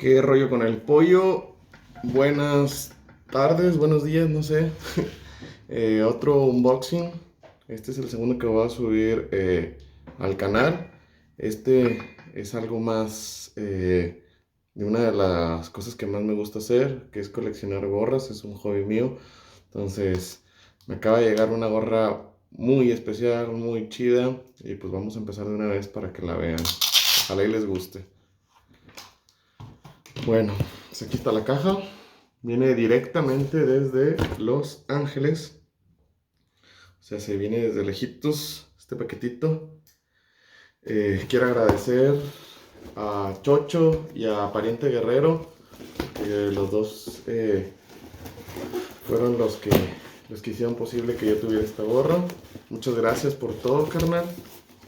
¿Qué rollo con el pollo? Buenas tardes, buenos días, no sé. Otro unboxing. Este es el segundo que voy a subir al canal. Este es algo más de una de las cosas que más me gusta hacer, que es coleccionar gorras. Es un hobby mío. Entonces, me acaba de llegar una gorra muy especial, muy chida. Y pues vamos a empezar de una vez para que la vean. Ojalá y les guste. Bueno, pues aquí está la caja. Viene directamente desde Los Ángeles. O sea, se viene desde lejitos este paquetito. Quiero agradecer a Chocho y a Pariente Guerrero. Que los dos fueron los que hicieron posible que yo tuviera esta gorra. Muchas gracias por todo, carnal.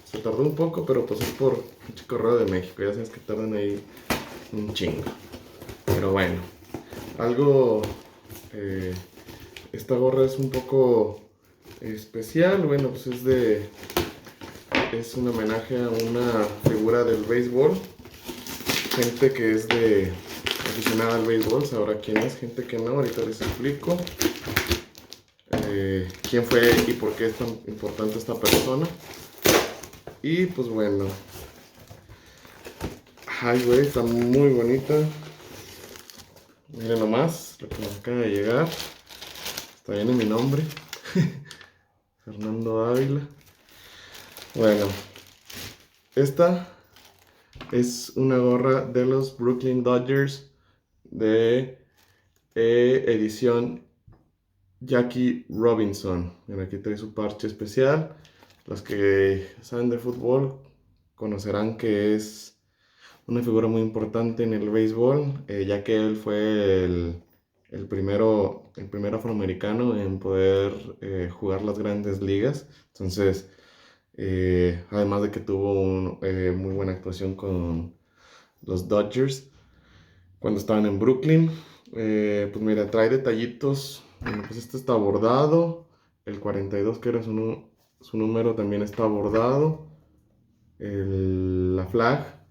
Se tardó un poco, pero pues es por el correo de México. Ya sabes que tardan ahí un chingo. Pero bueno, algo eh, esta gorra es un poco especial. Bueno, pues es un homenaje a una figura del béisbol. Gente que es de aficionada al béisbol sabrá quién es, gente que no, ahorita les explico quién fue y por qué es tan importante esta persona. Y pues bueno, ay güey, está muy bonita. Miren nomás lo que me acaba de llegar. Está bien en mi nombre. Fernando Ávila. Bueno, esta es una gorra de los Brooklyn Dodgers de edición Jackie Robinson. Bueno, aquí trae su parche especial. Los que saben de fútbol conocerán que es una figura muy importante en el béisbol, ya que él fue el primer afroamericano en poder jugar las grandes ligas. Entonces, además de que tuvo una muy buena actuación con los Dodgers cuando estaban en Brooklyn. Pues mira, trae detallitos. Bueno, pues este está bordado. El 42, que era su número, también está bordado. La flag,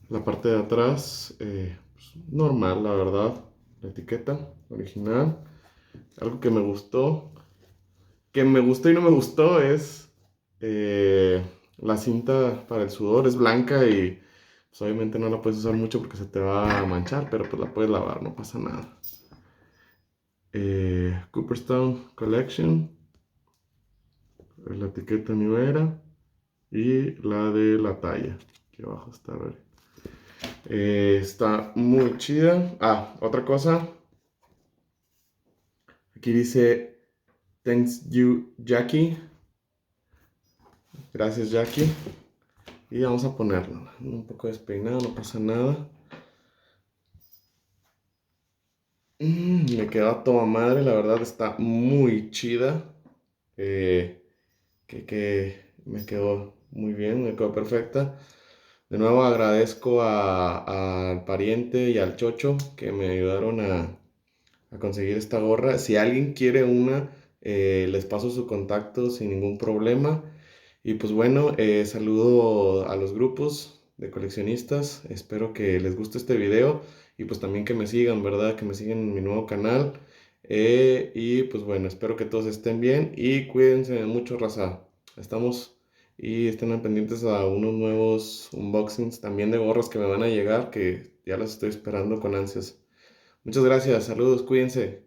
la parte de atrás, pues, normal, la verdad. La etiqueta original. Algo que me gustó y no me gustó es la cinta para el sudor. Es blanca y pues obviamente no la puedes usar mucho porque se te va a manchar, pero pues la puedes lavar, no pasa nada. Cooperstown Collection, la etiqueta New Era y la de la talla. Aquí abajo está, a ver. Está muy chida. Ah, otra cosa. Aquí dice Thanks you, Jackie. Gracias, Jackie. Y vamos a ponerlo. Un poco despeinado, no pasa nada. Me quedó a toda madre, la verdad está muy chida. Eh, que me quedó muy bien, me quedó perfecta. De nuevo agradezco al pariente y al chocho que me ayudaron a conseguir esta gorra. Si alguien quiere una, les paso su contacto sin ningún problema. Y pues bueno, saludo a los grupos de coleccionistas. Espero que les guste este video y pues también que me sigan, ¿verdad? Que me sigan en mi nuevo canal. Y pues bueno, espero que todos estén bien y cuídense mucho, raza. Estamos y estén pendientes a unos nuevos unboxings también de gorras que me van a llegar, que ya las estoy esperando con ansias. Muchas gracias, saludos, cuídense.